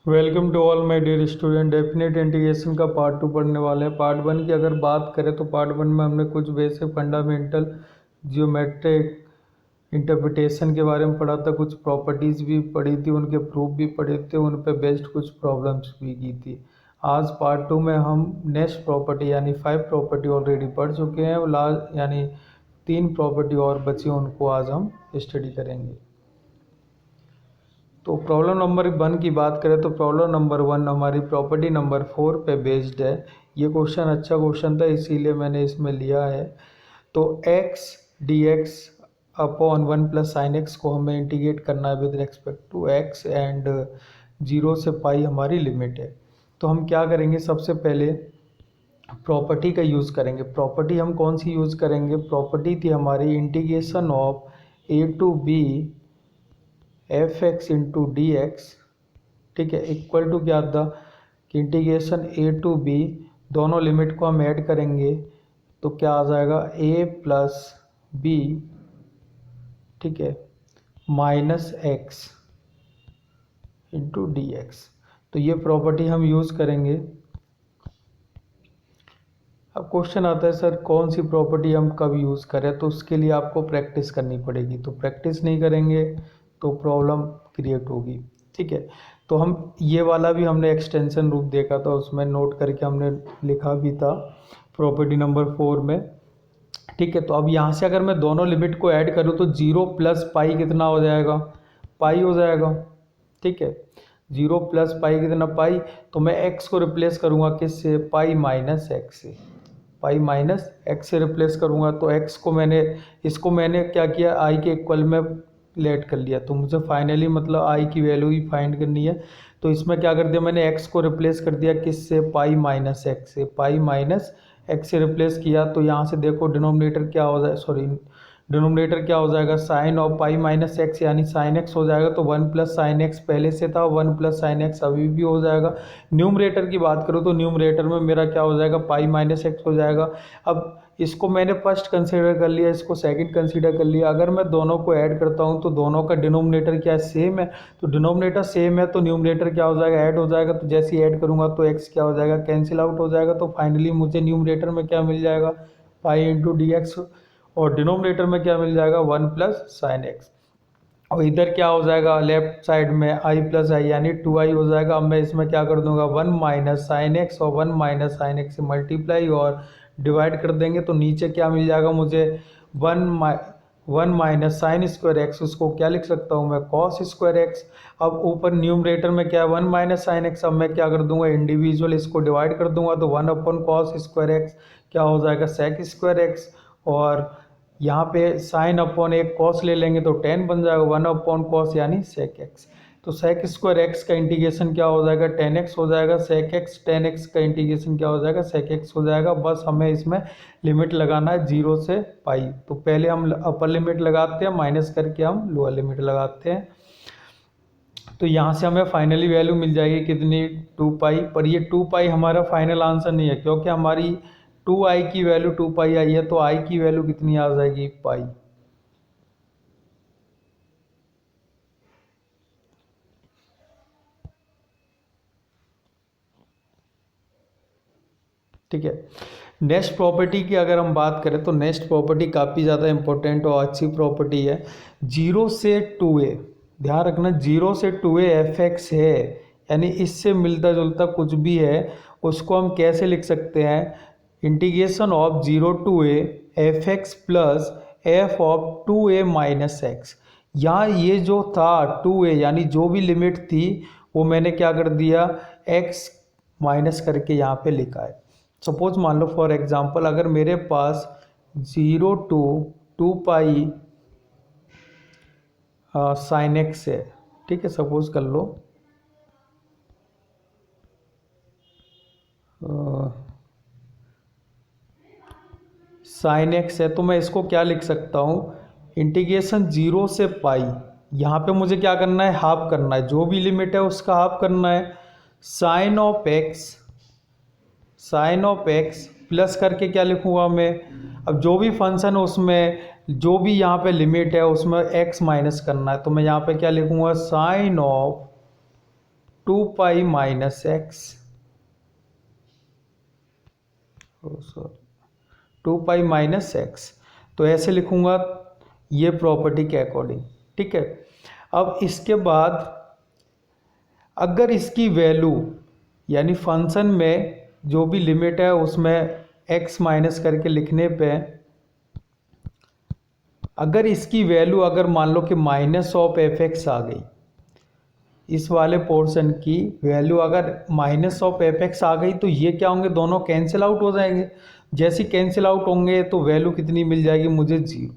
Welcome to all my dear student. Definite integration का part 2 पढ़ने वाले हैं। पार्ट 1 की अगर बात करें तो पार्ट 1 में हमने कुछ बेसिक फंडामेंटल जियोमेट्रिक इंटरप्रिटेशन के बारे में पढ़ा था, कुछ प्रॉपर्टीज़ भी पढ़ी थी, उनके प्रूफ भी पढ़े थे, उन पे बेस्ड कुछ प्रॉब्लम्स भी की थी। आज पार्ट 2 में हम नेक्स्ट प्रॉपर्टी यानी 5 प्रॉपर्टी ऑलरेडी पढ़ चुके हैं। लास्ट यानी 3 प्रॉपर्टी और बची, उनको आज हम स्टडी करेंगे। तो प्रॉब्लम नंबर 1 की बात करें तो प्रॉब्लम नंबर 1 हमारी प्रॉपर्टी नंबर 4 पे बेस्ड है। ये क्वेश्चन अच्छा क्वेश्चन था, इसीलिए मैंने इसमें लिया है। तो x dx upon 1 plus sine x को हमें इंटीग्रेट करना है with respect to x and 0 से पाई हमारी लिमिट है। तो हम क्या करेंगे, सबसे पहले प्रॉपर्टी का यूज़ करेंगे। प्रॉपर्टी हम कौन सी यूज़ करेंगे, प्रॉपर्टी थी हमारी integration of a to b f x into d x, ठीक है, इक्वल टू क्या था कि इंटीग्रेशन ए टू बी, दोनों लिमिट को हम ऐड करेंगे तो क्या आ जाएगा ए प्लस बी, ठीक है, minus x into d x. तो ये प्रॉपर्टी हम यूज़ करेंगे। अब क्वेश्चन आता है सर कौन सी प्रॉपर्टी हम कब यूज़ करें, तो उसके लिए आपको प्रैक्टिस करनी पड़ेगी। तो प्रैक्टिस नहीं करेंगे तो प्रॉब्लम क्रिएट होगी, ठीक है। तो हम ये वाला भी हमने एक्सटेंशन रूप देखा था, उसमें नोट करके हमने लिखा भी था प्रॉपर्टी नंबर 4 में, ठीक है। तो अब यहाँ से अगर मैं दोनों लिमिट को ऐड करूँ तो 0 प्लस पाई कितना हो जाएगा, पाई हो जाएगा, ठीक है। 0 प्लस पाई कितना, पाई। तो मैं x को रिप्लेस करूँगा किससे, पाई माइनस एक्स से, पाई माइनस एक्स से रिप्लेस करूँगा। तो x को मैंने, इसको मैंने क्या किया, i के इक्वल में लेट कर लिया। तो मुझे फाइनली मतलब i की वैल्यू ही फाइंड करनी है। तो इसमें क्या कर दिया मैंने, x को रिप्लेस कर दिया किससे, पाई माइनस एक्स से, पाई माइनस एक्स से रिप्लेस किया। तो यहाँ से देखो डिनोमिनेटर क्या हो जाए, सॉरी डिनोमिनेटर क्या हो जाएगा, sine of pi minus x यानी साइन एक्स हो जाएगा। तो 1 प्लस साइन एक्स पहले से था, 1 प्लस साइन एक्स अभी भी हो जाएगा। न्यूमरेटर की बात करूँ तो न्यूमरेटर में मेरा क्या हो जाएगा, पाई माइनस एक्स हो जाएगा। अब इसको मैंने फर्स्ट कंसीडर कर लिया, इसको सेकंड कंसीडर कर लिया। अगर मैं दोनों को ऐड करता हूँ तो दोनों का डिनोमिनेटर क्या है, सेम है। तो डिनोमिनेटर सेम है तो न्यूमरेटर क्या हो जाएगा, ऐड हो जाएगा। तो जैसे ही ऐड करूँगा तो एक्स क्या हो जाएगा, कैंसिल आउट हो जाएगा। तो फाइनली मुझे न्यूमरेटर में क्या मिल जाएगा, पाई इंटू डी एक्स, और डिनोमिनेटर में क्या मिल जाएगा, 1 प्लस साइन एक्स। और इधर क्या हो जाएगा, लेफ्ट साइड में आई प्लस आई यानी 2i हो जाएगा। अब मैं इसमें क्या कर दूंगा, 1 माइनस साइन एक्स और 1 माइनस साइन एक्स से मल्टीप्लाई और डिवाइड कर देंगे। तो नीचे क्या मिल जाएगा मुझे, 1 माइनस साइन स्क्वायर एक्स, उसको क्या लिख सकता हूँ मैं, कॉस स्क्वायर एक्स। अब ऊपर न्यूमरेटर में क्या है, 1 माइनस साइन एक्स। अब मैं क्या कर दूंगा, इंडिविजुअल इसको डिवाइड कर दूंगा। तो 1 अपॉन कॉस स्क्वायर एक्स क्या हो जाएगा, सेक स्क्वायर एक्स। और यहाँ पे साइन अपॉन एक कॉस ले लेंगे तो टेन बन जाएगा, 1 अपॉन कॉस यानी सेक एक्स। तो सेक स्क्वायर एक्स का इंटीग्रेशन क्या हो जाएगा, 10x हो जाएगा। सेक एक्स 10x का इंटीग्रेशन क्या हो जाएगा, सेक एक्स हो जाएगा। बस हमें इसमें लिमिट लगाना है 0 से पाई। तो पहले हम अपर लिमिट लगाते हैं, माइनस करके हम लोअर लिमिट लगाते हैं। तो यहाँ से हमें फाइनली वैल्यू मिल जाएगी कितनी, 2 पाई। पर ये 2 पाई हमारा फाइनल आंसर नहीं है, क्योंकि हमारी 2i की वैल्यू 2 पाई आई है। तो i की वैल्यू कितनी आ जाएगी, पाई। ठीक है। नेक्स्ट प्रॉपर्टी की अगर हम बात करें तो नेक्स्ट प्रॉपर्टी काफ़ी ज़्यादा इंपॉर्टेंट और अच्छी प्रॉपर्टी है। 0 से 2a, ध्यान रखना 0 से 2a एफ एक्स है, यानी इससे मिलता जुलता कुछ भी है उसको हम कैसे लिख सकते हैं, integration of 0 to a f x plus f of 2a minus x. यहाँ ये जो था 2a यानी जो भी लिमिट थी वो मैंने क्या कर दिया, x माइनस करके यहाँ पे लिखा है। सपोज मान लो फॉर एग्जांपल अगर मेरे पास 0 टू 2 पाई साइन एक्स है, ठीक है, सपोज कर लो साइन एक्स है, तो मैं इसको क्या लिख सकता हूँ, इंटीग्रेशन 0 से पाई। यहाँ पे मुझे क्या करना है, हाफ करना है, जो भी लिमिट है उसका हाफ करना है। साइन ऑफ एक्स प्लस करके क्या लिखूँगा मैं, अब जो भी फंक्शन है उसमें जो भी यहाँ पे लिमिट है उसमें x माइनस करना है। तो मैं यहाँ पे क्या लिखूँगा, sine of two pi minus x, sorry 2 pi - x, तो ऐसे लिखूंगा ये प्रॉपर्टी के अकॉर्डिंग। ठीक है, अब इसके बाद अगर इसकी वैल्यू यानी फंक्शन में जो भी लिमिट है उसमें x माइनस करके लिखने पे अगर इसकी वैल्यू अगर मान लो कि -(f(x) आ गई, इस वाले पोर्शन की वैल्यू अगर -(f(x) आ गई तो ये क्या होंगे, दोनों कैंसिल आउट हो जाएंगे। जैसे कैंसिल आउट होंगे तो वैल्यू कितनी मिल जाएगी मुझे, 0।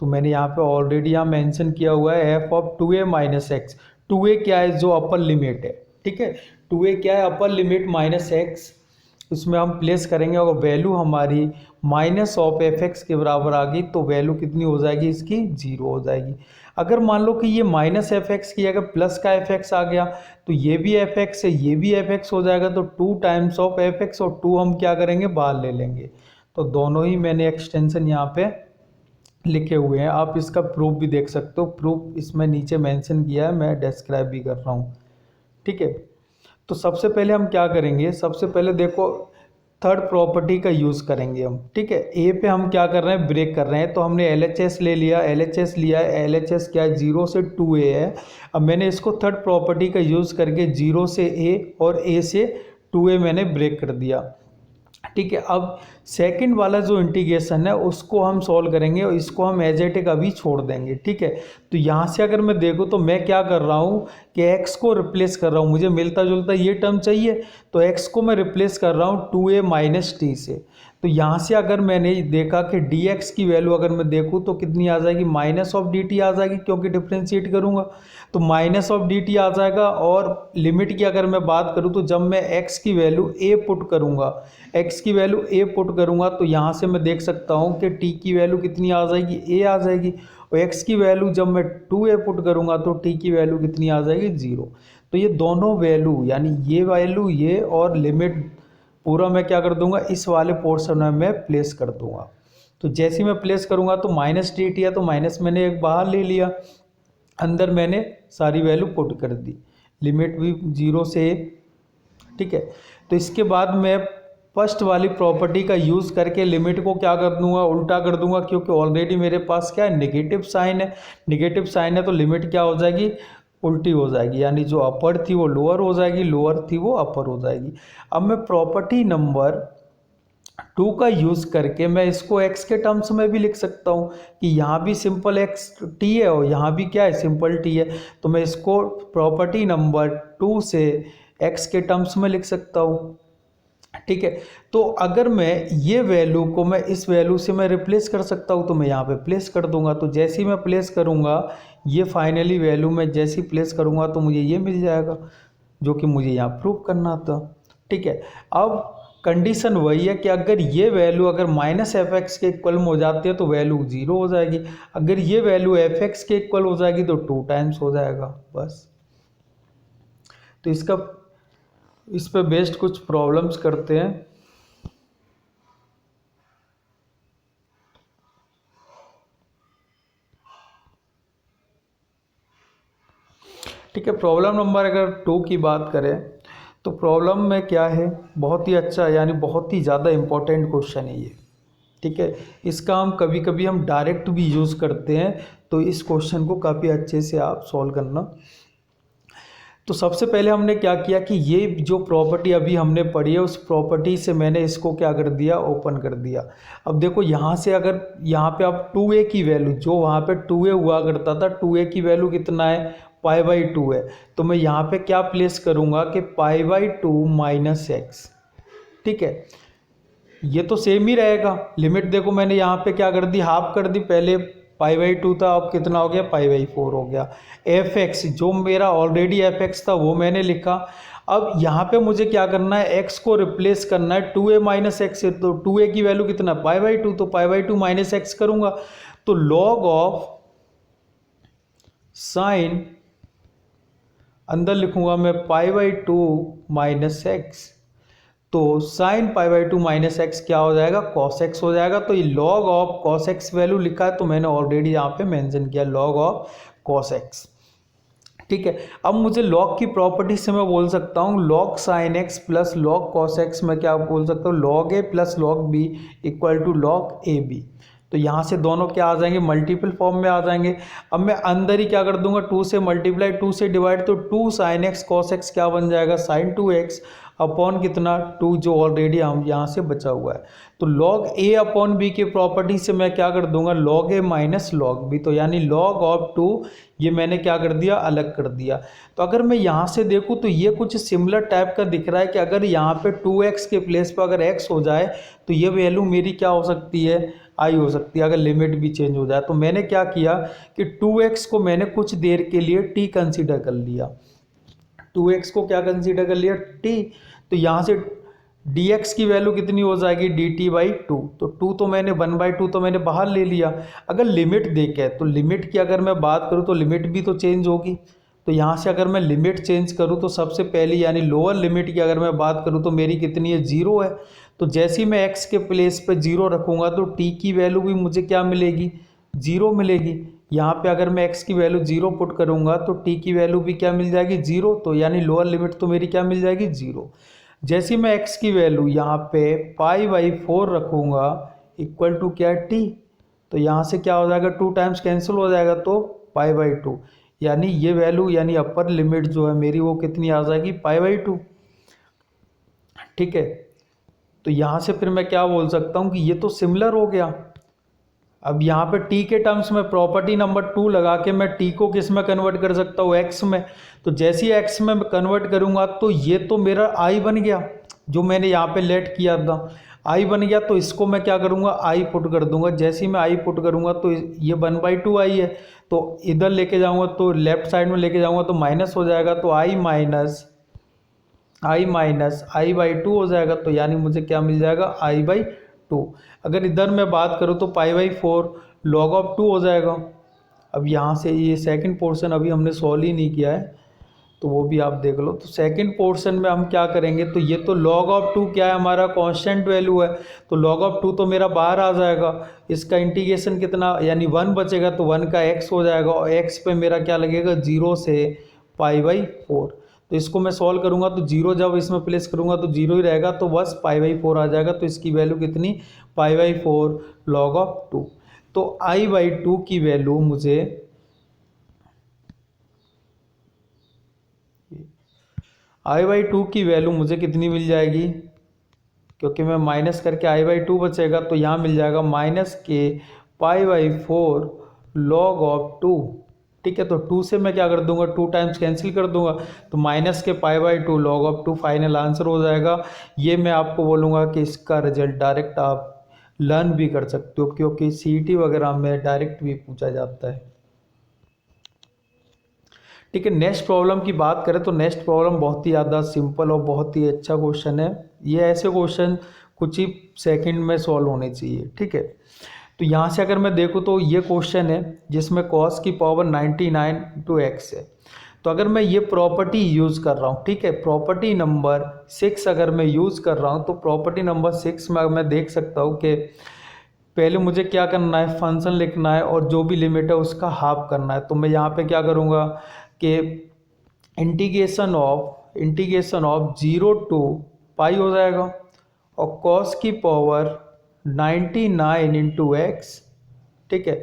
तो मैंने यहाँ पे ऑलरेडी यहाँ मेंशन किया हुआ है f(2a - x)। 2a क्या है, जो अपर लिमिट है। ठीक है, 2a क्या है, अपर लिमिट -x, उसमें हम प्लेस करेंगे और वैल्यू हमारी -(f(x) के बराबर आ गई तो वैल्यू कितनी हो जाएगी इसकी, 0 हो जाएगी। अगर मान लो कि ये -(f(x) की जगह प्लस का f(x) आ गया तो ये भी f(x) है, ये भी f(x) हो जाएगा, तो 2 टाइम्स ऑफ f(x) और 2 हम क्या करेंगे, बाहर ले लेंगे। तो दोनों ही मैंने एक्सटेंशन यहाँ पे लिखे हुए हैं, आप इसका प्रूफ भी देख सकते हो। प्रूफ इसमें नीचे मेंशन किया है, मैं डिस्क्राइब भी कर रहा हूँ। ठीक है, तो सबसे पहले हम क्या करेंगे, सबसे पहले देखो थर्ड प्रॉपर्टी का यूज़ करेंगे हम। ठीक है, ए पे हम क्या कर रहे हैं, ब्रेक कर रहे हैं। तो हमने LHS ले लिया, LHS लिया, LHS क्या है, 0 से 2a है। अब मैंने इसको थर्ड प्रॉपर्टी का यूज़ करके 0 से a और a से 2a मैंने ब्रेक कर दिया। ठीक है, अब सेकंड वाला जो इंटीग्रेशन है उसको हम सॉल्व करेंगे और इसको हम एज इट इज अभी छोड़ देंगे। ठीक है, तो यहाँ से अगर मैं देखूँ तो मैं क्या कर रहा हूँ कि x को रिप्लेस कर रहा हूँ, मुझे मिलता जुलता ये टर्म चाहिए, तो x को मैं रिप्लेस कर रहा हूँ 2a - t से। तो यहाँ से अगर मैंने देखा कि dx की वैल्यू अगर मैं देखूँ तो कितनी आ जाएगी, -(dt) आ जाएगी, क्योंकि डिफ्रेंशिएट करूँगा तो -(dt) आ जाएगा। और लिमिट की अगर मैं बात करूँ तो जब मैं x की वैल्यू a पुट करूँगा, x की वैल्यू a पुट करूँगा तो यहाँ से मैं देख सकता हूँ कि t की वैल्यू कितनी आ जाएगी, a आ जाएगी। और x की वैल्यू जब मैं 2a पुट करूँगा तो t की वैल्यू कितनी आ जाएगी, 0। तो ये दोनों वैल्यू यानी ये वैल्यू ये और लिमिट पूरा मैं क्या कर दूंगा, इस वाले पोर्शन में मैं प्लेस कर दूंगा। तो जैसे ही मैं प्लेस करूंगा तो -dt है तो माइनस मैंने एक बाहर ले लिया, अंदर मैंने सारी वैल्यू पुट कर दी, लिमिट भी 0 से 1। ठीक है, तो इसके बाद मैं फर्स्ट वाली प्रॉपर्टी का यूज़ करके लिमिट को क्या कर दूंगा, उल्टा कर दूंगा, क्योंकि ऑलरेडी मेरे पास क्या है, नेगेटिव साइन है। नेगेटिव साइन है तो लिमिट क्या हो जाएगी, उल्टी हो जाएगी, यानी जो अपर थी वो लोअर हो जाएगी, लोअर थी वो अपर हो जाएगी। अब मैं प्रॉपर्टी नंबर 2 का यूज़ करके मैं इसको x के टर्म्स में भी लिख सकता हूँ कि यहाँ भी सिंपल x t है और यहाँ भी क्या है, सिंपल t है। तो मैं इसको प्रॉपर्टी नंबर 2 से x के टर्म्स में लिख सकता हूँ। ठीक है, तो अगर मैं ये वैल्यू को मैं इस वैल्यू से मैं रिप्लेस कर सकता हूँ तो मैं यहाँ पे प्लेस कर दूंगा। तो जैसे ही मैं प्लेस करूँगा ये फाइनली वैल्यू मैं जैसे ही प्लेस करूँगा तो मुझे ये मिल जाएगा जो कि मुझे यहाँ प्रूव करना था। ठीक है, अब कंडीशन वही है कि अगर ये वैल्यू अगर -(f(x) के इक्वल में हो जाती है तो वैल्यू 0 हो जाएगी, अगर ये वैल्यू f(x) के इक्वल हो जाएगी तो 2 टाइम्स हो जाएगा बस। तो इस पे बेस्ड कुछ प्रॉब्लम्स करते हैं। ठीक है, प्रॉब्लम नंबर अगर 2 की बात करें तो प्रॉब्लम में क्या है, बहुत ही अच्छा यानी बहुत ही ज़्यादा इम्पोर्टेंट क्वेश्चन है ये। ठीक है, इसका हम कभी कभी हम डायरेक्ट भी यूज़ करते हैं, तो इस क्वेश्चन को काफ़ी अच्छे से आप सॉल्व करना। तो सबसे पहले हमने क्या किया कि ये जो प्रॉपर्टी अभी हमने पढ़ी है उस प्रॉपर्टी से मैंने इसको क्या कर दिया, ओपन कर दिया। अब देखो यहाँ से अगर यहाँ पे आप 2a की वैल्यू, जो वहाँ पे 2a हुआ करता था, 2a की वैल्यू कितना है, π/2 है। तो मैं यहाँ पे क्या प्लेस करूँगा कि π/2 - x। ठीक है, ये तो सेम ही रहेगा। लिमिट देखो मैंने यहाँ पे क्या कर दी, हाफ कर दी, पहले π/2 था, अब कितना हो गया, π/4 हो गया। f(x) जो मेरा ऑलरेडी f(x) था वो मैंने लिखा। अब यहाँ पे मुझे क्या करना है, x को रिप्लेस करना है 2a - x से। तो 2a की वैल्यू कितना, π/2, तो π/2 - x करूँगा तो log ऑफ साइन अंदर लिखूँगा मैं π/2 - x, तो साइन π/2 - x क्या हो जाएगा, cos x हो जाएगा। तो ये log of cos x value लिखा है तो मैंने ऑलरेडी यहाँ पे मेंशन किया log ऑफ cos x। ठीक है। अब मुझे लॉग की प्रॉपर्टी से मैं बोल सकता हूँ log sine x plus log cos x, मैं क्या बोल सकता हूँ log A plus log B equal to log A B. तो यहाँ से दोनों क्या आ जाएंगे, मल्टीपल फॉर्म में आ जाएंगे। अब मैं अंदर ही क्या कर दूंगा, 2 से मल्टीप्लाई 2 से डिवाइड, तो 2 साइन एक्स कॉस एक्स क्या बन जाएगा, साइन 2x अपॉन कितना 2, जो ऑलरेडी हम यहाँ से बचा हुआ है। तो लॉग ए अपॉन बी की प्रॉपर्टी से मैं क्या कर दूंगा, लॉग ए माइनस लॉग बी, तो यानी लॉग ऑफ 2 ये मैंने क्या कर दिया, अलग कर दिया। तो अगर मैं यहाँ से देखूँ तो ये कुछ सिमिलर टाइप का दिख रहा है कि अगर यहाँ पे 2x के प्लेस पर अगर x हो जाए तो ये वैल्यू मेरी क्या हो सकती है, आई हो सकती है, अगर लिमिट भी चेंज हो जाए। तो मैंने क्या किया कि 2x को मैंने कुछ देर के लिए t कंसीडर कर लिया, 2x को क्या कंसीडर कर लिया, t। तो यहाँ से dx की वैल्यू कितनी हो जाएगी, dt/2। तो 2 तो मैंने 1/2 तो मैंने बाहर ले लिया। अगर लिमिट देखे तो लिमिट की अगर मैं बात करूँ तो लिमिट भी तो चेंज होगी। तो यहाँ से अगर मैं लिमिट चेंज करूँ तो सबसे पहली यानी लोअर लिमिट की अगर मैं बात करूँ तो मेरी कितनी है, 0 है। तो जैसे ही मैं x के प्लेस पे 0 रखूँगा तो t की वैल्यू भी मुझे क्या मिलेगी, 0 मिलेगी। यहाँ पे अगर मैं x की वैल्यू 0 पुट करूँगा तो t की वैल्यू भी क्या मिल जाएगी, 0। तो यानी लोअर लिमिट तो मेरी क्या मिल जाएगी, 0। जैसे ही मैं x की वैल्यू यहाँ पे π/4 रखूँगा इक्वल टू क्या है, t। तो यहाँ से क्या हो जाएगा, 2 टाइम्स कैंसिल हो जाएगा तो π/2, यानी ये वैल्यू यानी अपर लिमिट जो है मेरी वो कितनी आ जाएगी, π/2। ठीक है। तो यहाँ से फिर मैं क्या बोल सकता हूँ कि ये तो सिमिलर हो गया। अब यहाँ पे t के टर्म्स में प्रॉपर्टी नंबर 2 लगा के मैं t को किस में कन्वर्ट कर सकता हूँ, x में। तो जैसे ही x में कन्वर्ट करूँगा तो ये तो मेरा i बन गया, जो मैंने यहाँ पे लेट किया था i बन गया। तो इसको मैं क्या करूँगा, i पुट कर दूंगा। जैसे ही मैं i पुट करूँगा तो ये 1/2 i है, तो इधर लेके जाऊँगा तो लेफ्ट साइड में लेके जाऊँगा तो माइनस हो जाएगा, तो i माइनस i/2 हो जाएगा। तो यानी मुझे क्या मिल जाएगा, i/2। अगर इधर मैं बात करूँ तो π/4 log ऑफ 2 हो जाएगा। अब यहाँ से ये सेकंड पोर्शन अभी हमने सॉल्व ही नहीं किया है, तो वो भी आप देख लो। तो सेकंड पोर्शन में हम क्या करेंगे, तो ये तो log ऑफ 2 क्या है, हमारा कांस्टेंट वैल्यू है, तो log ऑफ 2 तो मेरा बाहर आ जाएगा। इसका इंटीग्रेशन कितना, यानी 1 बचेगा, तो 1 का x हो जाएगा, और x पे मेरा क्या लगेगा, 0 से π/4। तो इसको मैं सॉल्व करूंगा तो 0 जब इसमें प्लेस करूंगा तो 0 ही रहेगा, तो बस π/4 आ जाएगा। तो इसकी वैल्यू कितनी, π/4 log ऑफ 2। तो i/2 की वैल्यू मुझे i/2 की वैल्यू मुझे कितनी मिल जाएगी, क्योंकि मैं माइनस करके i/2 बचेगा, तो यहाँ मिल जाएगा -π/4 log ऑफ 2। ठीक है। तो 2 से मैं क्या कर दूंगा, 2 टाइम्स कैंसिल कर दूंगा, तो माइनस के π/2 log ऑफ 2 फाइनल आंसर हो जाएगा। ये मैं आपको बोलूँगा कि इसका रिजल्ट डायरेक्ट आप लर्न भी कर सकते हो, क्योंकि CET वगैरह में डायरेक्ट भी पूछा जाता है। ठीक है। नेक्स्ट प्रॉब्लम की बात करें तो नेक्स्ट प्रॉब्लम बहुत ही ज़्यादा सिंपल और बहुत ही अच्छा क्वेश्चन है। ये ऐसे क्वेश्चन कुछ ही सेकंड में सॉल्व होने चाहिए। ठीक है। तो यहाँ से अगर मैं देखूँ तो ये क्वेश्चन है जिसमें cos की पावर 99 × x है। तो अगर मैं ये प्रॉपर्टी यूज़ कर रहा हूँ, ठीक है, प्रॉपर्टी नंबर 6 अगर मैं यूज़ कर रहा हूँ, तो प्रॉपर्टी नंबर 6 में मैं देख सकता हूँ कि पहले मुझे क्या करना है, फंक्शन लिखना है और जो भी लिमिट है उसका हाफ करना है। तो मैं यहाँ पे क्या करूँगा कि इंटीग्रेशन ऑफ 0 to पाई हो जाएगा, और cos की पावर 99 × x, ठीक है,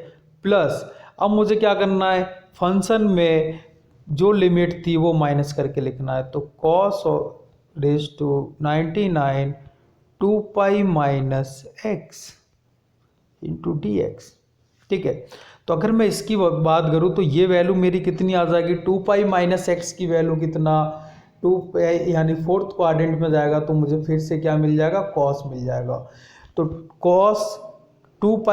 प्लस अब मुझे क्या करना है, फंक्शन में जो लिमिट थी वो माइनस करके लिखना है। तो cos raise to 99 2π - x into dx। ठीक है। तो अगर मैं इसकी बात करूँ तो ये वैल्यू मेरी कितनी आ जाएगी, 2π - x की वैल्यू कितना, 2π यानी फोर्थ क्वाड्रेंट में जाएगा, तो मुझे फिर से क्या मिल जाएगा, cos मिल जाएगा। तो cos 2π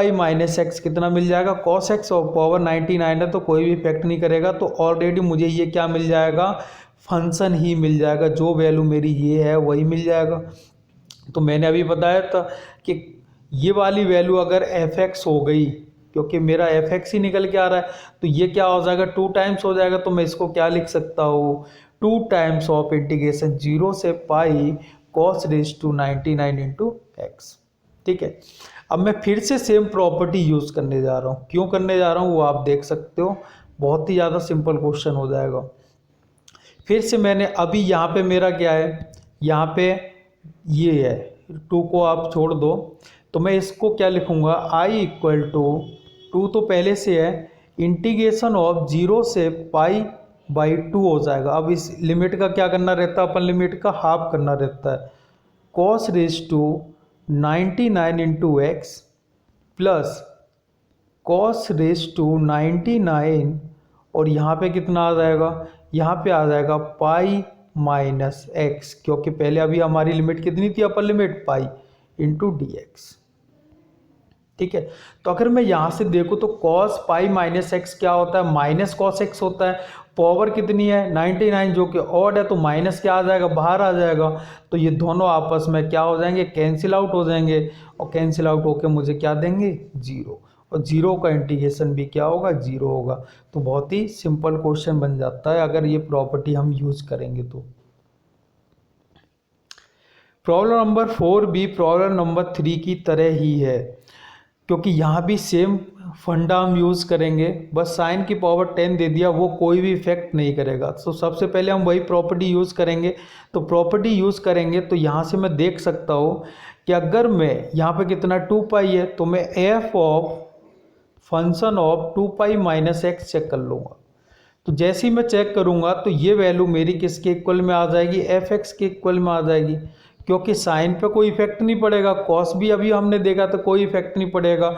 - x कितना मिल जाएगा, cos x, और पावर 99 है तो कोई भी इफेक्ट नहीं करेगा, तो ऑलरेडी मुझे ये क्या मिल जाएगा, फंक्शन ही मिल जाएगा, जो वैल्यू मेरी ये है वही मिल जाएगा। तो मैंने अभी बताया था कि ये वाली वैल्यू अगर fx हो गई, क्योंकि मेरा fx ही निकल के आ रहा है, तो ये क्या हो जाएगा, 2 टाइम्स हो जाएगा। तो मैं इसको क्या लिख सकता हूँ, 2 टाइम्स ऑफ इंटीग्रेशन 0 से पाई cos रेज टू 99 × x। ठीक है। अब मैं फिर से सेम प्रॉपर्टी यूज़ करने जा रहा हूँ। क्यों करने जा रहा हूँ वो आप देख सकते हो, बहुत ही ज़्यादा सिंपल क्वेश्चन हो जाएगा। फिर से मैंने अभी यहाँ पे मेरा क्या है, यहाँ पे ये है, 2 को आप छोड़ दो, तो मैं इसको क्या लिखूँगा, i इक्वल टू 2 तो पहले से है, इंटीग्रेशन ऑफ 0 से पाई बाई 2 हो जाएगा। अब इस लिमिट का क्या करना रहता है, अपन लिमिट का हाफ करना रहता है, cos raise to 99 into x plus cos raise to 99, और यहाँ पे कितना आ जाएगा, यहाँ पे आ जाएगा पाई माइनस एक्स, क्योंकि पहले अभी हमारी लिमिट कितनी थी, upper limit pi into d x. ठीक है, तो अगर मैं यहाँ से देखूँ तो cos पाई माइनस एक्स क्या होता है, माइनस cos एक्स होता है। पावर कितनी है 99, जो कि ऑड है, तो माइनस क्या आ जाएगा, बाहर आ जाएगा। तो ये दोनों आपस में क्या हो जाएंगे, कैंसिल आउट हो जाएंगे, और कैंसिल आउट होकर मुझे क्या देंगे, जीरो, और जीरो का इंटीग्रेशन भी क्या होगा, जीरो होगा। तो बहुत ही सिंपल क्वेश्चन बन जाता है अगर ये प्रॉपर्टी हम यूज करेंगे तो। प्रॉब्लम नंबर 4 भी प्रॉब्लम नंबर 3 की तरह ही है, क्योंकि यहाँ भी सेम फंडा हम यूज़ करेंगे, बस साइन की पावर 10 दे दिया, वो कोई भी इफेक्ट नहीं करेगा। तो सबसे पहले हम वही प्रॉपर्टी यूज़ करेंगे। तो प्रॉपर्टी यूज़ करेंगे तो यहाँ से मैं देख सकता हूँ कि अगर मैं यहाँ पे कितना 2 पाई है, तो मैं f of function of 2 pi minus x check कर लूँगा। तो जैसे ही मैं चेक करूँगा तो ये वैल्यू मेरी किसके इक्वल में आ जाएगी, एफ एक्स के इक्वल में आ जाएगी, क्योंकि साइन पे कोई इफेक्ट नहीं पड़ेगा, कॉस भी अभी हमने देखा तो कोई इफेक्ट नहीं पड़ेगा।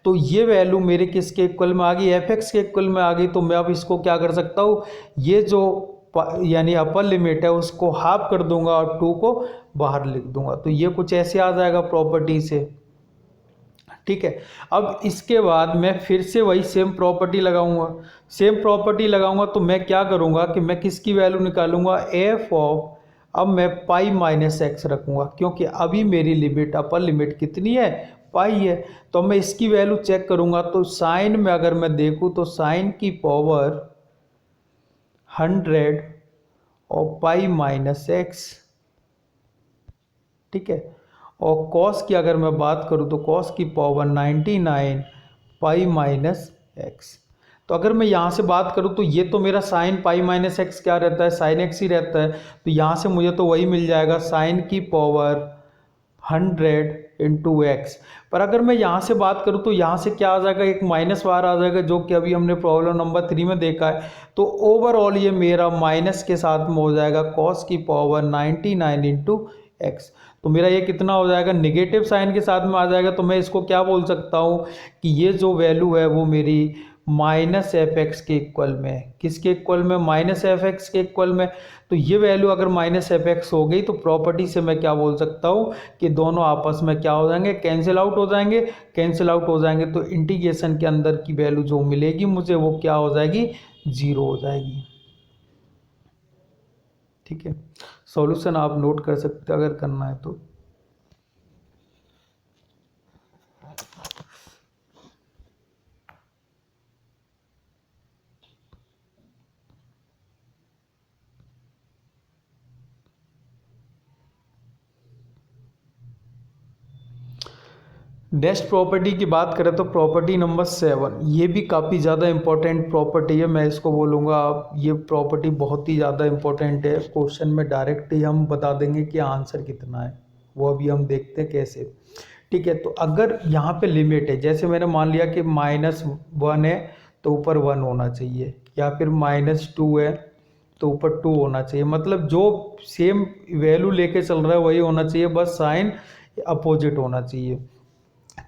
तो ये वैल्यू मेरे किसके इक्वल में आ गई, एफ एक्स के इक्वल में आ गई। तो मैं अब इसको क्या कर सकता हूँ, ये जो यानी अपर लिमिट है उसको हाफ कर दूंगा और 2 को बाहर लिख दूंगा। तो ये कुछ ऐसे आ जाएगा प्रॉपर्टी से। ठीक है, अब इसके बाद मैं फिर से वही सेम प्रॉपर्टी लगाऊंगा। तो मैं क्या करूंगा कि मैं किसकी वैल्यू निकालूंगा, एफ ऑफ, अब मैं पाई माइनस एक्स रखूंगा, क्योंकि अभी मेरी लिमिट अपर लिमिट कितनी है, पाई है। तो मैं इसकी वैल्यू चेक करूंगा, तो साइन में अगर मैं देखूं तो साइन की पावर 100 और पाई माइनस एक्स। ठीक है, और कॉस की अगर मैं बात करूं तो कॉस की पावर 99 पाई माइनस एक्स। तो अगर मैं यहाँ से बात करूँ तो ये तो मेरा साइन पाई माइनस एक्स क्या रहता है, साइन एक्स ही रहता है। तो यहाँ से मुझे तो वही मिल जाएगा, साइन की पावर 100 इंटू एक्स। पर अगर मैं यहाँ से बात करूँ तो यहाँ से क्या आ जाएगा, एक माइनस बाहर आ जाएगा, जो कि अभी हमने प्रॉब्लम नंबर 3 में देखा है। तो ओवरऑल ये मेरा माइनस के साथ में हो जाएगा कॉस की पावर 99 इंटू एक्स। तो मेरा ये कितना हो जाएगा, निगेटिव साइन के साथ में आ जाएगा। तो मैं इसको क्या बोल सकता हूँ कि ये जो वैल्यू है वो मेरी माइनस एफ एक्स के इक्वल में, किसके इक्वल में, माइनस एफ एक्स के इक्वल में। तो ये वैल्यू अगर माइनस एफ एक्स हो गई तो प्रॉपर्टी से मैं क्या बोल सकता हूँ कि दोनों आपस में क्या हो जाएंगे, कैंसिल आउट हो जाएंगे। तो इंटीग्रेशन के अंदर की वैल्यू जो मिलेगी मुझे वो क्या हो जाएगी, जीरो हो जाएगी। ठीक है, सॉल्यूशन आप नोट कर सकते अगर करना है तो। नेक्स्ट प्रॉपर्टी की बात करें तो प्रॉपर्टी नंबर 7, ये भी काफ़ी ज़्यादा इंपॉर्टेंट प्रॉपर्टी है। मैं इसको बोलूँगा आप, ये प्रॉपर्टी बहुत ही ज़्यादा इंपॉर्टेंट है। क्वेश्चन में डायरेक्ट ही हम बता देंगे कि आंसर कितना है, वो अभी हम देखते हैं कैसे। ठीक है, तो अगर यहाँ पे लिमिट है, जैसे मैंने मान लिया कि -1 है तो ऊपर 1 होना चाहिए, या फिर -2 है तो ऊपर 2 होना चाहिए। मतलब जो सेम वैल्यू लेके चल रहा है वही होना चाहिए, बस साइन अपोजिट होना चाहिए।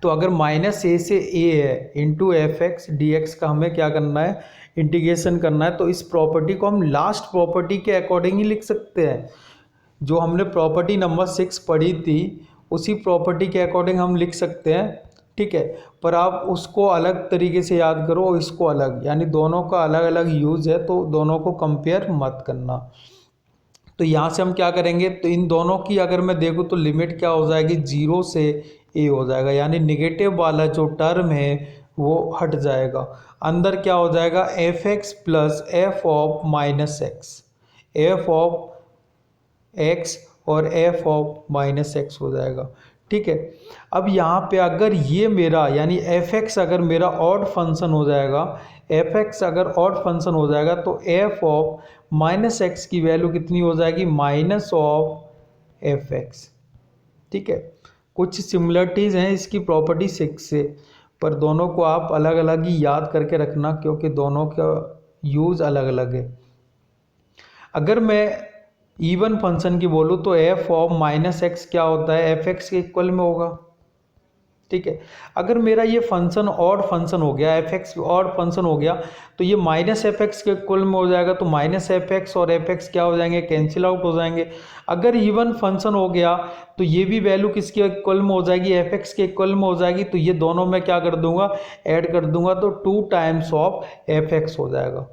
तो अगर -a से a है into F x D x का हमें क्या करना है, इंटीग्रेशन करना है। तो इस प्रॉपर्टी को हम लास्ट प्रॉपर्टी के अकॉर्डिंग ही लिख सकते हैं। जो हमने प्रॉपर्टी नंबर 6 पढ़ी थी उसी प्रॉपर्टी के अकॉर्डिंग हम लिख सकते हैं। ठीक है, पर आप उसको अलग तरीके से याद करो और इसको अलग, यानी दोनों का अलग अलग यूज़ है, तो दोनों को कंपेयर मत करना। तो यहाँ से हम क्या करेंगे, तो इन दोनों की अगर मैं देखूँ तो लिमिट क्या हो जाएगी, 0 से a हो जाएगा, यानी निगेटिव वाला जो टर्म है वो हट जाएगा। अंदर क्या हो जाएगा, F x plus f of minus x, F of x और एफ ऑफ माइनस एक्स हो जाएगा। ठीक है। अब यहाँ पे अगर ये मेरा यानी एफ एक्स अगर मेरा ऑड फंक्शन हो जाएगा, एफ एक्स अगर ऑड फंक्शन हो जाएगा तो एफ ऑफ माइनस एक्स की वैल्यू कितनी हो जाएगी, माइनस ऑफ एफ एक्स। ठीक है, कुछ सिमिलरिटीज़ हैं इसकी प्रॉपर्टी 6 से, पर दोनों को आप अलग अलग ही याद करके रखना क्योंकि दोनों का यूज़ अलग अलग है। अगर मैं इवन फंक्शन की बोलूँ तो एफ ऑफ माइनस एक्स क्या होता है, एफ एक्स के इक्वल में होगा। ठीक है, अगर मेरा ये फंक्शन ऑड फंक्शन हो गया, एफ एक्स ऑड फंक्शन हो गया तो ये माइनस एफ एक्स के इक्वल में हो जाएगा, तो माइनस एफ एक्स और एफ एक्स क्या हो जाएंगे, कैंसिल आउट हो जाएंगे। अगर इवन फंक्शन हो गया तो ये भी वैल्यू किसके इक्वल में हो जाएगी, एफ एक्स के इक्वल में हो जाएगी, तो ये दोनों में क्या कर दूंगा, ऐड कर दूंगा, तो 2 टाइम्स ऑफ एफ एक्स हो जाएगा।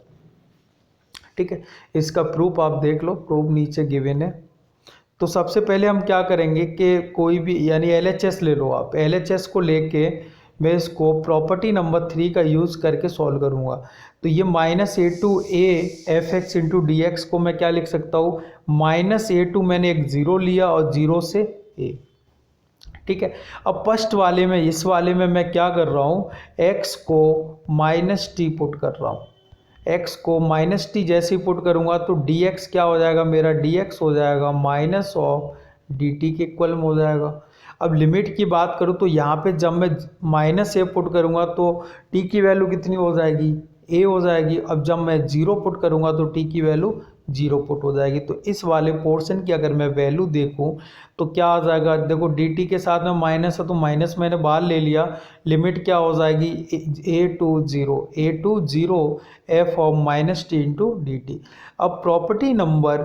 ठीक है, इसका प्रूफ आप देख लो, प्रूफ नीचे गिवन है। तो सबसे पहले हम क्या करेंगे कि कोई भी यानी LHS ले लो आप, LHS को लेके मैं इसको प्रॉपर्टी नंबर 3 का यूज़ करके सॉल्व करूँगा। तो ये minus A to A f x into d x को मैं क्या लिख सकता हूँ, माइनस ए टू मैंने एक ज़ीरो लिया और ज़ीरो से ए। ठीक है, अब फर्स्ट वाले में इस वाले में मैं क्या कर रहा हूँ, x को माइनस टी पुट कर रहा हूँ। x को माइनस टी जैसे ही पुट करूँगा तो dx क्या हो जाएगा, मेरा dx हो जाएगा माइनस ऑफ dt के इक्वल में हो जाएगा। अब लिमिट की बात करूँ तो यहाँ पे जब मैं माइनस ए पुट करूँगा तो t की वैल्यू कितनी हो जाएगी, a हो जाएगी। अब जब मैं जीरो पुट करूँगा तो t की वैल्यू जीरो पुट हो जाएगी। तो इस वाले पोर्शन की अगर मैं वैल्यू देखूं तो क्या आ जाएगा, देखो dt के साथ में माइनस है तो माइनस मैंने बाहर ले लिया, लिमिट क्या हो जाएगी, a to zero f of minus t into d t. अब प्रॉपर्टी नंबर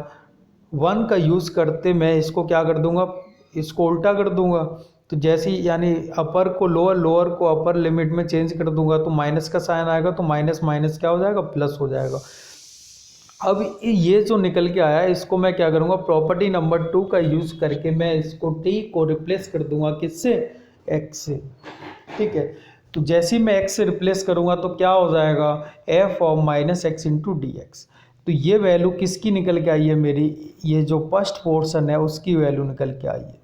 1 का यूज़ करते मैं इसको क्या कर दूंगा, इसको उल्टा कर दूंगा। तो जैसे ही यानी अपर को लोअर, लोअर को अपर लिमिट में चेंज कर दूंगा तो माइनस का साइन आएगा, तो माइनस माइनस क्या हो जाएगा, प्लस हो जाएगा। अब ये जो निकल के आया इसको मैं क्या करूँगा, प्रॉपर्टी नंबर 2 का यूज़ करके मैं इसको t को रिप्लेस कर दूंगा, किससे, x से। ठीक है, तो जैसे ही मैं x से रिप्लेस करूँगा तो क्या हो जाएगा, f of minus x into d x. तो ये वैल्यू किसकी निकल के आई है, मेरी ये जो फर्स्ट पोर्शन है उसकी वैल्यू निकल के आई है।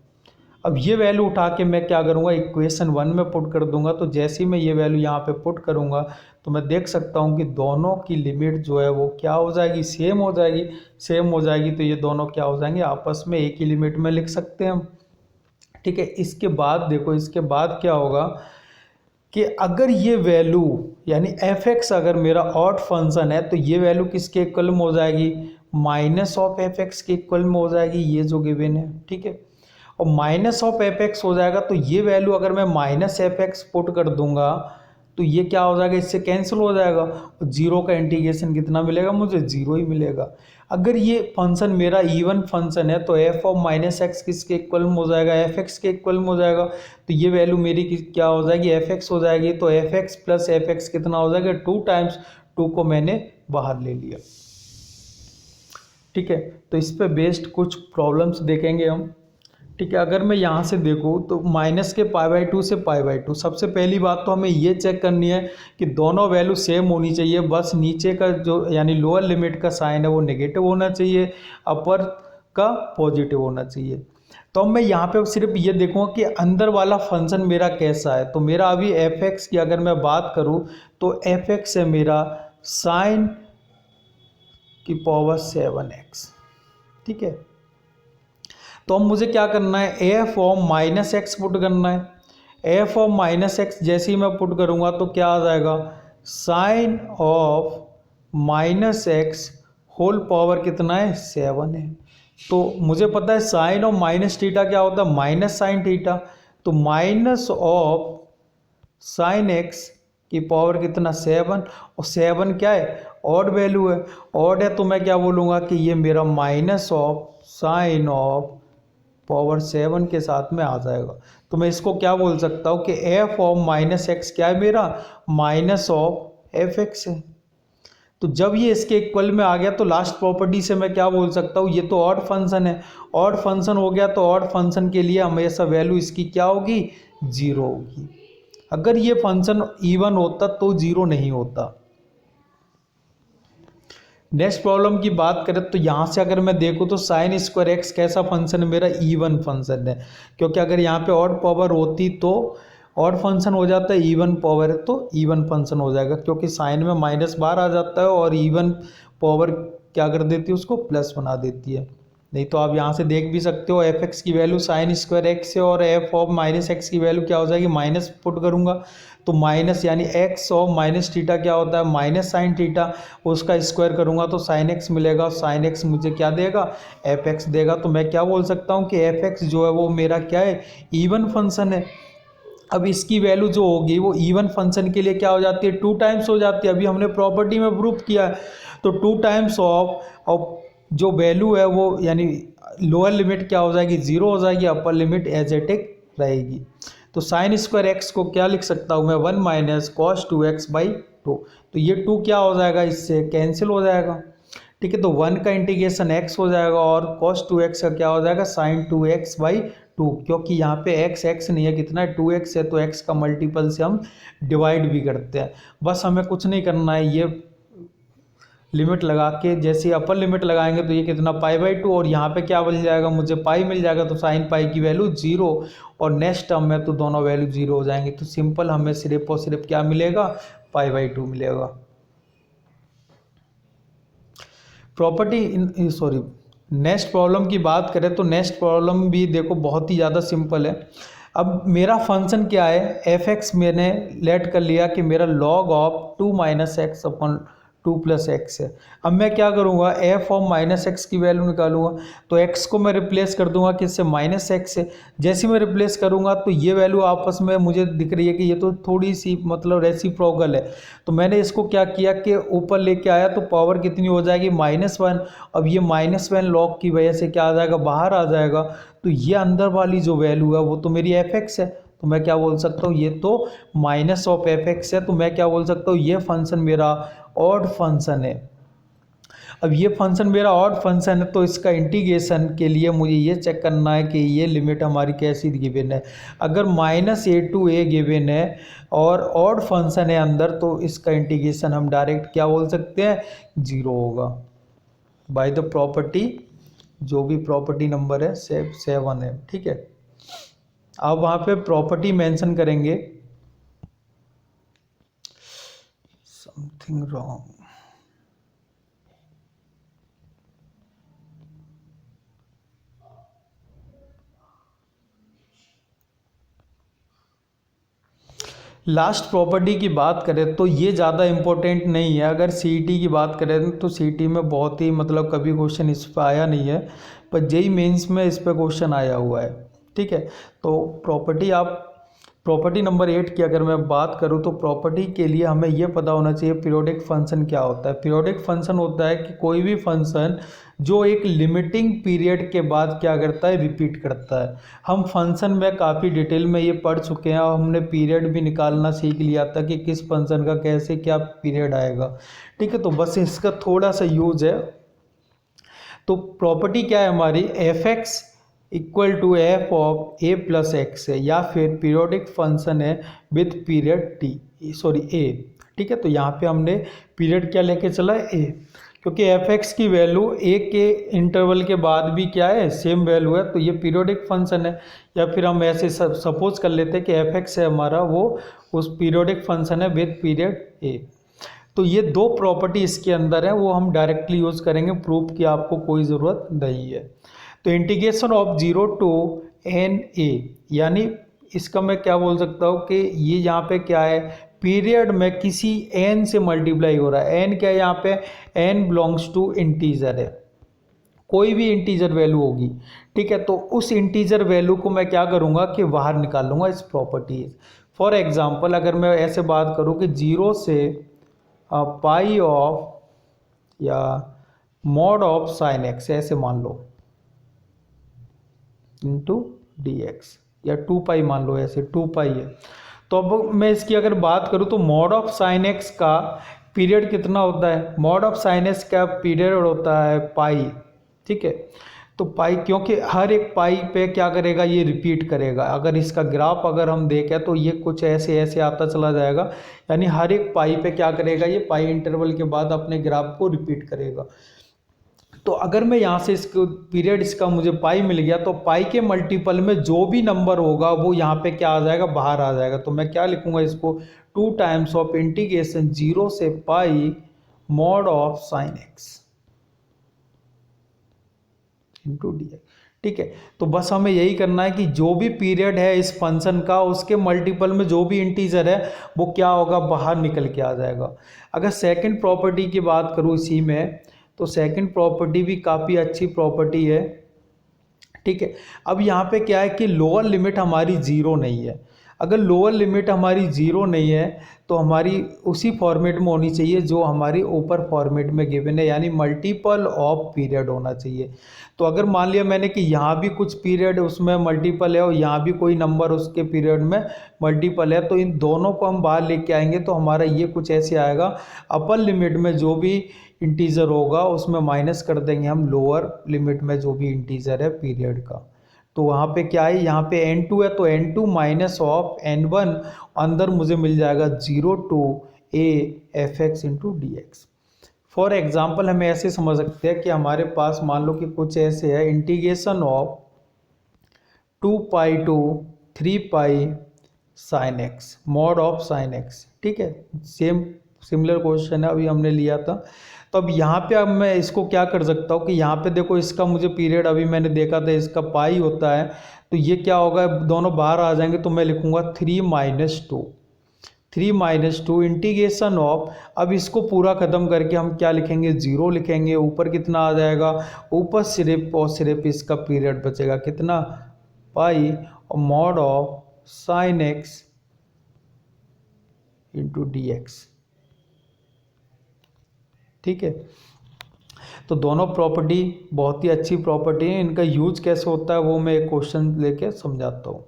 अब ये वैल्यू उठा के मैं क्या करूँगा, इक्वेशन 1 में पुट कर दूंगा। तो जैसे ही मैं ये वैल्यू यहाँ पे पुट करूँगा तो मैं देख सकता हूँ कि दोनों की लिमिट जो है वो क्या हो जाएगी, सेम हो जाएगी। सेम हो जाएगी तो ये दोनों क्या हो जाएंगे, आपस में एक ही लिमिट में लिख सकते हैं हम। ठीक है, इसके बाद देखो, इसके बाद क्या होगा कि अगर ये वैल्यू यानी एफ एक्स अगर मेरा ऑड फंक्शन है तो ये वैल्यू किसके इक्वल में हो जाएगी, माइनस ऑफ एफ एक्स के इक्वल में हो जाएगी, ये जो गिवन है। ठीक है, और माइनस ऑफ एफ एक्स हो जाएगा तो ये वैल्यू अगर मैं माइनस एफ एक्स पुट कर दूंगा तो ये क्या हो जाएगा, इससे कैंसिल हो जाएगा। और जीरो का इंटीग्रेशन कितना मिलेगा मुझे, जीरो ही मिलेगा। अगर ये फंक्शन मेरा इवन फंक्शन है तो एफ ऑफ माइनस एक्स किसके इक्वल में हो जाएगा, एफ एक्स के इक्वल में हो जाएगा। तो ये वैल्यू मेरी क्या हो जाएगी, एफ एक्स हो जाएगी। तो F x plus F x कितना हो जाएगा, 2 टाइम्स 2 को मैंने बाहर ले लिया। ठीक है, तो इस पे बेस्ड कुछ प्रॉब्लम्स देखेंगे हम। ठीक है, अगर मैं यहाँ से देखूँ तो माइनस के π/2 से π/2, सबसे पहली बात तो हमें ये चेक करनी है कि दोनों वैल्यू सेम होनी चाहिए। बस नीचे का जो यानी लोअर लिमिट का साइन है वो नेगेटिव होना चाहिए, अपर का पॉजिटिव होना चाहिए। तो अब मैं यहाँ पे सिर्फ ये देखूँगा कि अंदर वाला फंक्शन मेरा कैसा है। तो मेरा अभी एफ एक्स की अगर मैं बात करूँ तो एफ एक्स है मेरा साइन की पावर 7x। ठीक है, तो अब मुझे क्या करना है, F of minus x put करना है। एफ ऑफ माइनस एक्स जैसे ही मैं पुट करूँगा तो क्या आ जाएगा, sine of minus x whole power कितना है, 7 है। तो मुझे पता है साइन ऑफ माइनस थीटा क्या होता है, माइनस साइन थीटा। तो माइनस ऑफ साइन एक्स की पावर कितना, 7। और 7 क्या है, ऑड वैल्यू है। ऑड है तो मैं क्या बोलूँगा कि ये मेरा minus of sine of power 7 के साथ में आ जाएगा। तो मैं इसको क्या बोल सकता हूँ कि एफ ऑफ माइनस एक्स क्या है मेरा, माइनस ऑफ एफ एक्स है। तो जब ये इसके इक्वल में आ गया तो लास्ट प्रॉपर्टी से मैं क्या बोल सकता हूँ, ये तो ऑड फंक्शन है। ऑड फंक्शन हो गया तो ऑड फंक्शन के लिए हमेशा वैल्यू इसकी क्या होगी, जीरो होगी। अगर ये फंक्शन इवन होता तो जीरो नहीं होता। नेक्स्ट प्रॉब्लम की बात करें तो यहाँ से अगर मैं देखूँ तो साइन स्क्वायर एक्स कैसा फंक्शन है, मेरा इवन फंक्शन है, क्योंकि अगर यहाँ पे ऑड पावर होती तो ऑड फंक्शन हो जाता है, इवन पावर है तो इवन फंक्शन हो जाएगा, क्योंकि साइन में माइनस बार आ जाता है और इवन पावर क्या कर देती है, उसको प्लस बना देती है। नहीं तो आप यहाँ से देख भी सकते हो एफ एक्स की वैल्यू साइन स्क्वायर एक्स है और एफ ऑफ माइनस एक्स की वैल्यू क्या हो जाएगी, माइनस पुट करूँगा तो माइनस यानी एक्स ऑफ माइनस थीटा क्या होता है, माइनस साइन थीटा, उसका स्क्वायर करूँगा तो साइन एक्स मिलेगा, साइन एक्स मुझे क्या देगा, एफ एक्स देगा। तो मैं क्या बोल सकता हूँ कि एफ एक्स जो है वो मेरा क्या है, इवन फंक्शन है। अब इसकी वैल्यू जो होगी वो इवन फंक्शन के लिए क्या हो जाती है, 2 टाइम्स हो जाती है। अभी हमने प्रॉपर्टी में प्रूफ किया है, तो 2 टाइम्स ऑफ जो वैल्यू है वो यानी लोअर लिमिट क्या हो जाएगी, 0 हो जाएगी, upper limit as it is रहेगी। तो साइन स्क्वायर एक्स को क्या लिख सकता हूँ मैं, 1 माइनस कॉस 2x/2। तो ये 2 क्या हो जाएगा, इससे कैंसिल हो जाएगा, ठीक है। तो 1 का इंटीग्रेशन x हो जाएगा और cos 2x का क्या हो जाएगा, sin 2x/2, क्योंकि यहाँ पे x नहीं है, कितना है, 2x है, तो x का मल्टीपल से हम डिवाइड भी करते हैं। बस हमें कुछ नहीं करना है, ये लिमिट लगा के जैसे अपर लिमिट लगाएंगे तो ये कितना π/2 और यहाँ पे क्या मिल जाएगा, मुझे पाई मिल जाएगा, तो साइन पाई की वैल्यू 0 और नेक्स्ट टर्म में तो दोनों वैल्यू 0 हो जाएंगी। तो सिंपल हमें सिर्फ और सिर्फ क्या मिलेगा, π/2 मिलेगा। प्रॉपर्टी सॉरी नेक्स्ट प्रॉब्लम की बात करें तो नेक्स्ट प्रॉब्लम भी देखो बहुत ही ज़्यादा सिंपल है। अब मेरा फंक्शन क्या है, एफ एक्स मैंने लेट कर लिया कि मेरा log of 2 minus x upon 2 plus x है। अब मैं क्या करूँगा, एफ ऑफ माइनस एक्स की वैल्यू निकालूंगा, तो एक्स को मैं रिप्लेस कर दूंगा किससे, माइनस एक्स से। जैसे मैं रिप्लेस करूंगा तो ये वैल्यू आपस में मुझे दिख रही है कि ये तो थोड़ी सी मतलब रेसिप्रोकल है, तो मैंने इसको क्या किया कि ऊपर लेके आया, तो पावर कितनी हो जाएगी, -1। अब ये -1 लॉग की वजह से क्या आ जाएगा, बाहर आ जाएगा। तो ये अंदर वाली जो वैल्यू है वो तो मेरी एफ एक्स है, तो मैं क्या बोल सकता हूँ, ये तो माइनस ऑफ एफ एक्स है, तो मैं क्या बोल सकता हूँ, ये फंक्शन मेरा ऑड फंक्शन है। अब ये फंक्शन मेरा ऑड फंक्शन है, तो इसका इंटीग्रेशन के लिए मुझे ये चेक करना है कि ये लिमिट हमारी कैसी गिवन है। अगर -a to a गिवन है और ऑड फंक्शन है अंदर, तो इसका इंटीग्रेशन हम डायरेक्ट क्या बोल सकते हैं, 0 होगा बाय द प्रॉपर्टी, जो भी प्रॉपर्टी नंबर है 7 है, ठीक है। अब वहाँ पे प्रॉपर्टी मेंशन करेंगे, समथिंग रॉन्ग, लास्ट प्रॉपर्टी की बात करें तो ये ज़्यादा इम्पोर्टेंट नहीं है। अगर सीईटी की बात करें तो सीईटी में बहुत ही मतलब कभी क्वेश्चन इस पर आया नहीं है, पर जेईई मेंस में इस पर क्वेश्चन आया हुआ है, ठीक है। तो प्रॉपर्टी नंबर 8 की अगर मैं बात करूं तो प्रॉपर्टी के लिए हमें यह पता होना चाहिए पीरियोडिक फंक्शन क्या होता है। पीरियोडिक फंक्शन होता है कि कोई भी फंक्शन जो एक लिमिटिंग पीरियड के बाद क्या करता है, रिपीट करता है। हम फंक्शन में काफ़ी डिटेल में ये पढ़ चुके हैं और हमने पीरियड भी निकालना सीख लिया था कि किस फंक्शन का कैसे क्या पीरियड आएगा, ठीक है। तो बस इसका थोड़ा सा यूज है। तो प्रॉपर्टी क्या है हमारी, f x equal to f of A plus x है, या फिर पीरियोडिक फंक्शन है विथ पीरियड ए, ठीक है। तो यहाँ पे हमने पीरियड क्या लेके चला है, ए, क्योंकि एफ एक्स की वैल्यू ए के इंटरवल के बाद भी क्या है, सेम वैल्यू है, तो ये पीरियोडिक फंक्शन है। या फिर हम ऐसे सपोज कर लेते हैं कि एफ एक्स है हमारा वो उस पीरियोडिक फंक्शन है विथ पीरियड ए। तो ये दो प्रॉपर्टी इसके अंदर है, वो हम डायरेक्टली यूज़ करेंगे, प्रूफ की आपको कोई ज़रूरत नहीं है। तो integration of 0 to n a, यानी इसका मैं क्या बोल सकता हूँ कि ये यहाँ पे क्या है, पीरियड में किसी n से मल्टीप्लाई हो रहा है। n क्या है यहाँ पे, n बिलोंग्स टू इंटीजर है, कोई भी इंटीजर वैल्यू होगी, ठीक है। तो उस इंटीजर वैल्यू को मैं क्या करूँगा कि बाहर निकाल लूँगा इस प्रॉपर्टी। फॉर एग्जांपल अगर मैं ऐसे बात करूँ कि 0 से पाई ऑफ या मॉड ऑफ साइन एक्स ऐसे मान लो इंटू डी एक्स, या 2 पाई मान लो, ऐसे 2 पाई है। तो अब मैं इसकी अगर बात करूँ तो मॉड ऑफ साइन एक्स का पीरियड कितना होता है, मॉड ऑफ साइन एक्स का पीरियड होता है पाई, ठीक है। तो पाई, क्योंकि हर एक पाई पे क्या करेगा, ये रिपीट करेगा। अगर इसका ग्राफ अगर हम देखें तो ये कुछ ऐसे ऐसे आता चला जाएगा, यानी हर एक पाई पे क्या करेगा, ये पाई इंटरवल के बाद अपने ग्राफ को रिपीट करेगा। तो अगर मैं यहाँ से इसको पीरियड इसका मुझे पाई मिल गया, तो पाई के मल्टीपल में जो भी नंबर होगा वो यहाँ पे क्या आ जाएगा, बाहर आ जाएगा। तो मैं क्या लिखूंगा इसको, 2 टाइम्स ऑफ इंटीग्रेशन 0 से pi mod of sine x into d x. ठीक है, तो बस हमें यही करना है कि जो भी पीरियड है इस फंक्शन का, उसके मल्टीपल में जो भी इंटीजर है वो क्या होगा, बाहर निकल के आ जाएगा। अगर सेकंड प्रॉपर्टी की बात करूँ इसी में, तो सेकंड प्रॉपर्टी भी काफ़ी अच्छी प्रॉपर्टी है। ठीक है, अब यहाँ पे क्या है कि लोअर लिमिट हमारी ज़ीरो नहीं है। अगर लोअर लिमिट हमारी ज़ीरो नहीं है तो हमारी उसी फॉर्मेट में होनी चाहिए जो हमारी ऊपर फॉर्मेट में गिवन है, यानी मल्टीपल ऑफ पीरियड होना चाहिए। तो अगर मान लिया मैंने कि यहाँ भी कुछ पीरियड उसमें मल्टीपल है और यहाँ भी कोई नंबर उसके पीरियड में मल्टीपल है, तो इन दोनों को हम बाहर लेके आएंगे तो हमारा ये कुछ ऐसे आएगा, अपर लिमिट में जो भी इंटीजर होगा उसमें माइनस कर देंगे हम लोअर लिमिट में जो भी इंटीजर है पीरियड का। तो वहाँ पे क्या है, यहाँ पे n2 है तो n2 माइनस ऑफ n1, अंदर मुझे मिल जाएगा 0 to a fx into d x. For example हमें ऐसे समझ सकते हैं कि हमारे पास मान लो कि कुछ ऐसे है, integration of 2 pi to 3 pi sine x mod of sine x. ठीक है, सिमिलर क्वेश्चन है, अभी हमने लिया था। तो अब यहाँ पे अब मैं इसको क्या कर सकता हूँ कि यहाँ पे देखो इसका मुझे पीरियड अभी मैंने देखा था इसका पाई होता है, तो ये क्या होगा, दोनों बाहर आ जाएंगे तो मैं लिखूँगा 3 माइनस टू इंटीग्रेशन ऑफ, अब इसको पूरा ख़त्म करके हम क्या लिखेंगे, 0 लिखेंगे। ऊपर कितना आ जाएगा, ऊपर सिर्फ और सिर्फ इसका पीरियड बचेगा कितना, पाई, और mod of sine x into d x. ठीक है, तो दोनों प्रॉपर्टी बहुत ही अच्छी प्रॉपर्टी है। इनका यूज कैसे होता है वो मैं एक क्वेश्चन लेके समझाता हूँ।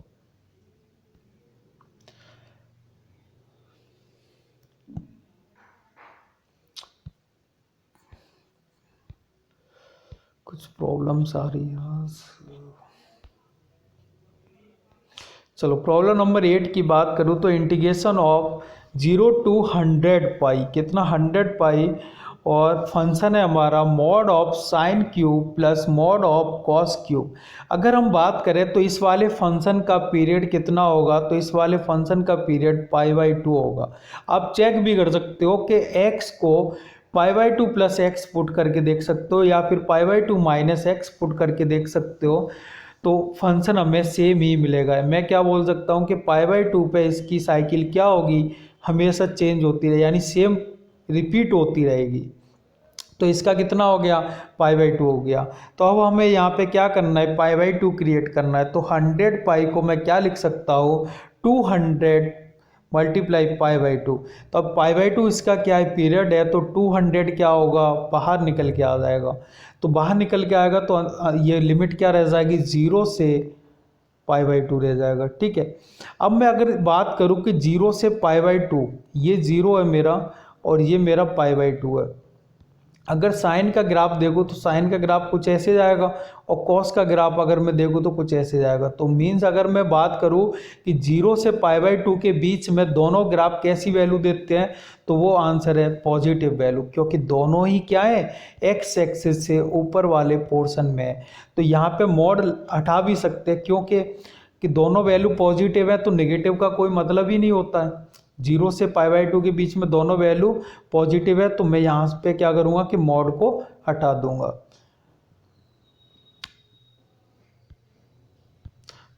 कुछ प्रॉब्लम्स आ रही है। चलो प्रॉब्लम नंबर 8 की बात करूँ तो इंटीग्रेशन ऑफ 0 टू 100 पाई, कितना 100 पाई, और फंक्शन है हमारा mod of sine cube plus mod of cos cube. अगर हम बात करें तो इस वाले फंक्शन का पीरियड कितना होगा, तो इस वाले फंक्शन का पीरियड π/2 होगा। आप चेक भी कर सकते हो कि x को π/2 प्लस एक्स पुट करके देख सकते हो या फिर π/2 माइनस एक्स पुट करके देख सकते हो, तो फंक्शन हमें सेम ही मिलेगा। मैं क्या बोल सकता हूँ कि π/2 पे इसकी साइकिल क्या होगी, हमेशा चेंज होती रहे, यानी सेम रिपीट होती रहेगी। तो इसका कितना हो गया, π/2 हो गया। तो अब हमें यहाँ पे क्या करना है, π/2 क्रिएट करना है। तो 100 पाई को मैं क्या लिख सकता हूँ, 200 मल्टीप्लाई π/2। तो अब π/2 इसका क्या है, पीरियड है, तो 200 क्या होगा, बाहर निकल के आ जाएगा। तो बाहर निकल के आएगा तो ये लिमिट क्या रह जाएगी, 0 से π/2 रह जाएगा। ठीक है, अब मैं अगर बात करूँ कि 0 से π/2, ये 0 है मेरा और ये मेरा π/2 है। अगर साइन का ग्राफ देखो तो साइन का ग्राफ कुछ ऐसे जाएगा और कॉस का ग्राफ अगर मैं देखूँ तो कुछ ऐसे जाएगा। तो मीन्स अगर मैं बात करूँ कि 0 से π/2 के बीच में दोनों ग्राफ कैसी वैल्यू देते हैं, तो वो आंसर है पॉजिटिव वैल्यू, क्योंकि दोनों ही क्या है, एक्स एक्सिस से ऊपर वाले पोर्शन में है। तो यहाँ पे मॉड हटा भी सकते हैं, क्योंकि कि दोनों वैल्यू पॉजिटिव है तो नेगेटिव का कोई मतलब ही नहीं होता है। 0 से π/2 के बीच में दोनों वैल्यू पॉजिटिव है, तो मैं यहाँ पे क्या करूँगा कि मॉड को हटा दूंगा।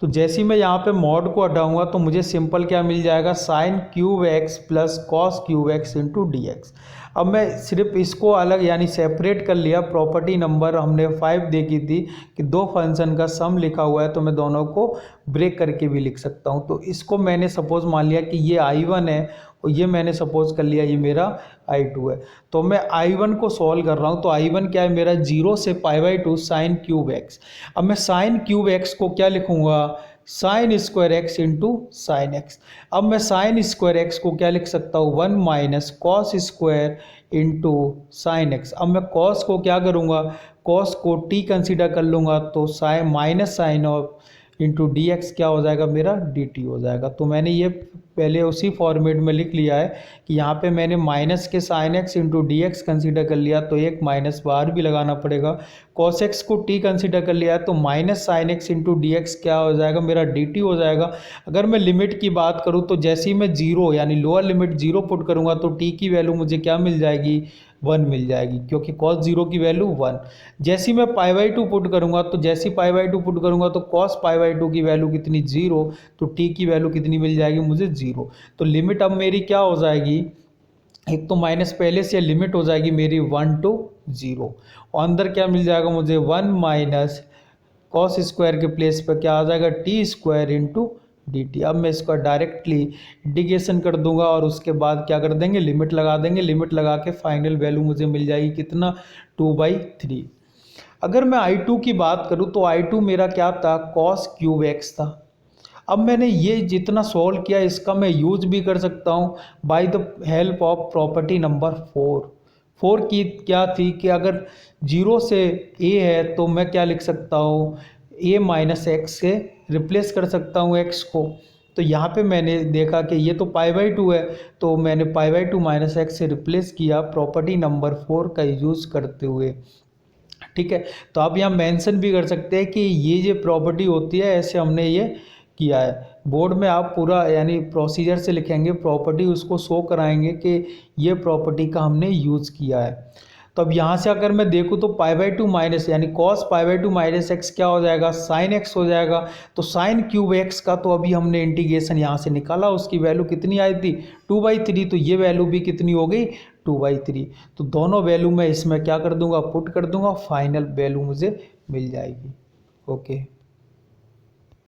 तो जैसे ही मैं यहाँ पे मॉड को हटाऊंगा तो मुझे सिंपल क्या मिल जाएगा, sine cube x plus cos cube x into d x. अब मैं सिर्फ इसको अलग यानी सेपरेट कर लिया। प्रॉपर्टी नंबर हमने 5 देखी थी कि दो फंक्शन का सम लिखा हुआ है, तो मैं दोनों को ब्रेक करके भी लिख सकता हूँ। तो इसको मैंने सपोज मान लिया कि ये I1 है और ये मैंने सपोज कर लिया ये मेरा I2 है। तो मैं I1 को सॉल्व कर रहा हूँ, तो I1 क्या है मेरा, 0 से π/2 साइन क्यूब एक्स। अब मैं साइन क्यूब एक्स को क्या लिखूँगा, sine square x into sine x. अब मैं साइन स्क्वायर एक्स को क्या लिख सकता हूँ, 1 minus cos square into sine x. अब मैं कॉस को क्या करूँगा, कॉस को टी कंसीडर कर लूँगा तो sine minus sine of into d x क्या हो जाएगा मेरा डी टी हो जाएगा। तो मैंने ये पहले उसी फॉर्मेट में लिख लिया है कि यहाँ पे मैंने माइनस के sign x into d x consider कर लिया तो एक माइनस बाहर भी लगाना पड़ेगा। कॉस एक्स को टी कंसिडर कर लिया है तो minus sign x into d x क्या हो जाएगा मेरा डी टी हो जाएगा। अगर मैं लिमिट की बात करूँ तो जैसे ही मैं जीरो यानी लोअर लिमिट जीरो पुट करूँगा तो टी की वैल्यू मुझे क्या मिल जाएगी 1 मिल जाएगी, क्योंकि कॉस जीरो की वैल्यू 1। जैसे ही मैं पाई बाई टू पुट करूँगा तो जैसे ही पाई बाई टू पुट करूँगा तो कॉस पाई बाई टू की वैल्यू कितनी 0, तो टी की वैल्यू कितनी मिल जाएगी मुझे 0। तो लिमिट अब मेरी क्या हो जाएगी, एक तो माइनस पहले से लिमिट हो जाएगी मेरी 1 to 0 और अंदर क्या मिल जाएगा मुझे 1 माइनस कॉस स्क्वायर के प्लेस पर क्या आ जाएगा T square into d t. अब मैं इसका डायरेक्टली इंटीग्रेशन कर दूंगा और उसके बाद क्या कर देंगे लिमिट लगा देंगे। लिमिट लगा के फाइनल वैल्यू मुझे मिल जाएगी कितना 2/3। अगर मैं I2 की बात करूं तो I2 मेरा क्या था कॉस क्यूब एक्स था। अब मैंने ये जितना सॉल्व किया इसका मैं यूज भी कर सकता हूँ by the help of property number 4 की क्या थी कि अगर 0 से a है तो मैं क्या लिख सकता हूँ a माइनस एक्स से रिप्लेस कर सकता हूँ x को। तो यहाँ पे मैंने देखा कि ये तो पाई बाई टू है तो मैंने pi by two minus x से रिप्लेस किया प्रॉपर्टी नंबर 4 का यूज़ करते हुए। ठीक है, तो आप यहाँ मेंशन भी कर सकते हैं कि ये जो प्रॉपर्टी होती है ऐसे हमने ये किया है। बोर्ड में आप पूरा यानी प्रोसीजर से लिखेंगे प्रॉपर्टी, उसको शो कराएंगे कि ये प्रॉपर्टी का हमने यूज़ किया है। तो अब यहाँ से अगर मैं देखूँ तो पाई बाई टू माइनस यानी cos pi by two minus x क्या हो जाएगा साइन एक्स हो जाएगा। तो साइन क्यूब एक्स का तो अभी हमने इंटीग्रेशन यहाँ से निकाला, उसकी वैल्यू कितनी आई थी 2/3, तो ये वैल्यू भी कितनी हो गई 2/3। तो दोनों वैल्यू मैं इसमें क्या कर दूंगा पुट कर दूंगा, फाइनल वैल्यू मुझे मिल जाएगी। ओके।